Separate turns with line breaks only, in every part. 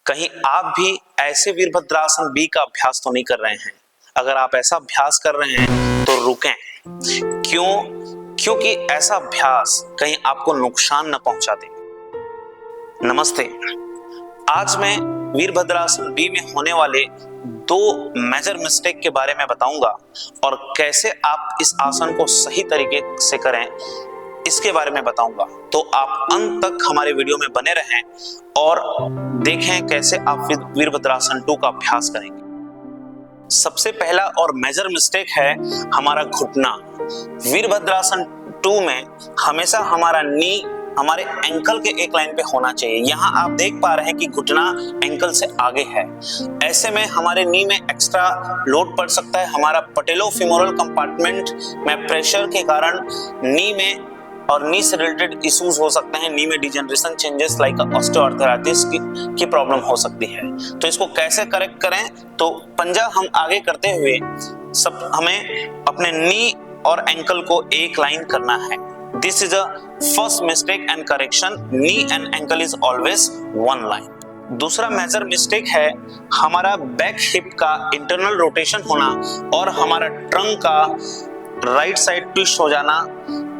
कहीं आप भी ऐसे वीरभद्रासन बी का अभ्यास तो नहीं कर रहे हैं? अगर आप ऐसा अभ्यास कर रहे हैं तो रुकें। क्यों? क्योंकि ऐसा अभ्यास कहीं आपको नुकसान न पहुंचा दे। नमस्ते। आज मैं वीरभद्रासन बी में होने वाले 2 मेजर मिस्टेक के बारे में बताऊंगा और कैसे आप इस आसन को सही तरीके से करें इसके बारे में बताऊंगा। तो आप अंत तक हमारे वीडियो में बने रहें और देखें कैसे आप वीरभद्रासन 2 का अभ्यास करेंगे। सबसे पहला और मेजर मिस्टेक है हमारा घुटना। वीरभद्रासन 2 में हमेशा हमारा नी हमारे एंकल के एक लाइन पे होना चाहिए। यहाँ आप देख पा रहे हैं कि घुटना एंकल से आगे है। ऐसे में हमारे नी में एक्स्ट्रा लोड पड़ सकता है। हमारा पटेलोफिमोरल कंपार्टमेंट में प्रेशर के कारण नी में और नी से रिलेटेड इश्यूज हो सकते हैं। नी में डिजेनरेशन चेंजेस लाइक ऑस्टियोआर्थराइटिस की प्रॉब्लम हो सकती है। तो इसको कैसे करेक्ट करें? तो पंजा हम आगे करते हुए हमें अपने नी और एंकल को एक लाइन करना है। This is a first mistake and correction. Knee and ankle is always one line. दूसरा मेजर मिस्टेक है हमारा बैक हिप का इंटरनल रोटेशन होना और हमारा ट्रंक का राइट साइड ट्विस्ट हो जाना।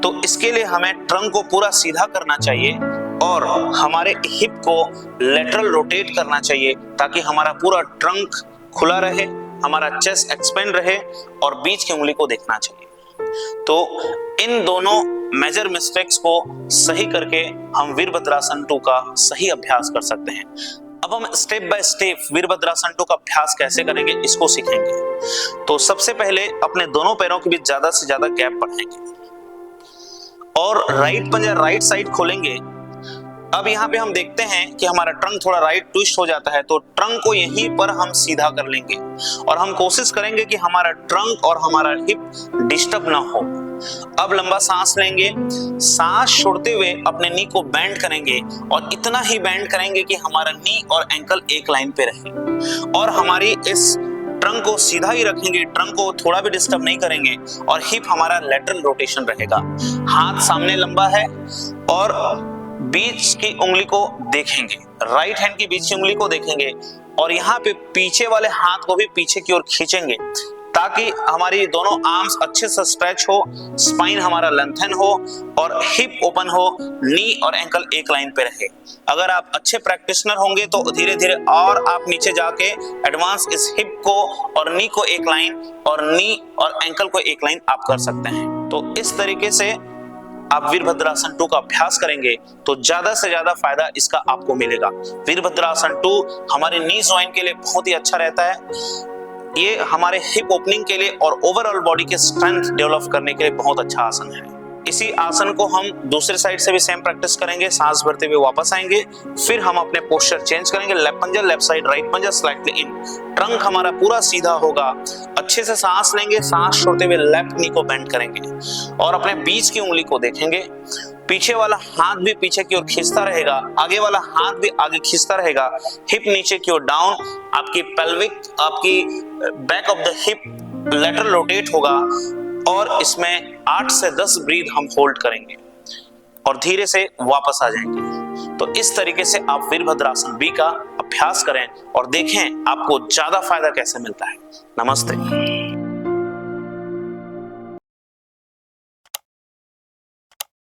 तो इसके लिए हमें ट्रंक को पूरा सीधा करना चाहिए और हमारे हिप को लेटरल रोटेट करना चाहिए ताकि हमारा पूरा ट्रंक खुला रहे, हमारा चेस्ट एक्सपेंड रहे और बीच की उंगली को देखना चाहिए। तो इन दोनों मेजर मिस्टेक्स को सही करके हम वीरभद्रासन 2 का सही अभ्यास कर सकते हैं। अब हम स्टेप बाय स्टेप वीरभद्रासन 2 का अभ्यास कैसे करेंगे इसको सीखेंगे। तो सबसे पहले अपने दोनों पैरों के बीच ज्यादा से ज्यादा गैप बढ़ाएंगे और राइट पंजा राइट साइड खोलेंगे। अब यहाँ पे हम देखते हैं कि हमारा ट्रंक थोड़ा राइट ट्विस्ट हो जाता है, तो ट्रंक को यहीं पर हम सीधा कर लेंगे और हम कोशिश करेंगे कि हमारा ट्रंक और हमारा हिप डिस्टर्ब ना हो। अब लंबा सांस लेंगे, सांस छोड़ते हुए अपने नी को बेंड करेंगे और इतना ही बेंड करेंगे कि हमारा नी और एंकल एक लाइन पे रहे और हमारी इस ट्रंक को सीधा ही रखेंगे, ट्रंक को थोड़ा भी डिस्टर्ब नहीं करेंगे और हिप हमारा लेटरल रोटेशन रहेगा। हाथ सामने लंबा है और बीच की उंगली को देखेंगे, राइट हैंड की बीच की उंगली को देखेंगे और यहाँ पे पीछे वाले हाथ को भी पीछे की ओर खींचेंगे ताकि हमारी दोनों आर्म्स अच्छे से स्ट्रेच हो, स्पाइन हमारा लेंथन हो और हिप ओपन हो, नी और एंकल एक लाइन पे रहे। अगर आप अच्छे प्रैक्टिशनर होंगे तो धीरे धीरे और आप नीचे जाके एडवांस इस हिप को और नी को एक लाइन और नी और एंकल को एक लाइन आप कर सकते हैं। तो इस तरीके से आप वीरभद्रासन 2 का अभ्यास करेंगे तो ज्यादा से ज्यादा फायदा इसका आपको मिलेगा। वीरभद्रासन 2 हमारे नी जॉइंट के लिए बहुत ही अच्छा रहता है। ये हमारे हिप ओपनिंग के लिए और ओवरऑल बॉडी के स्ट्रेंथ डेवलप करने के लिए बहुत अच्छा आसन है। इसी आसन को हम दूसरे साइड से भी सेम प्रैक्टिस करेंगे। सांस भरते हुए वापस आएंगे, फिर हम अपने पोस्चर चेंज करेंगे। लेफ्ट पंजा लेफ्ट साइड, राइट पंजा स्लाइटली इन। ट्रंक हमारा पूरा सीधा होगा। अच्छे से सांस लेंगे, सांस छोड़ते हुए लेफ्ट नी को बेंड करेंगे और अपने बीच की उंगली को देखेंगे। पीछे वाला हाथ भी पीछे की ओर खींचता रहेगा, आगे वाला हाथ भी आगे खींचता रहेगा। हिप नीचे की ओर डाउन, आपकी पेल्विक, आपकी back of the hip lateral rotate होगा और इसमें 8 से 10 ब्रीथ हम होल्ड करेंगे और धीरे से वापस आ जाएंगे। तो इस तरीके से आप वीरभद्रासन बी का अभ्यास करें और देखें आपको ज्यादा फायदा कैसे मिलता है। नमस्ते।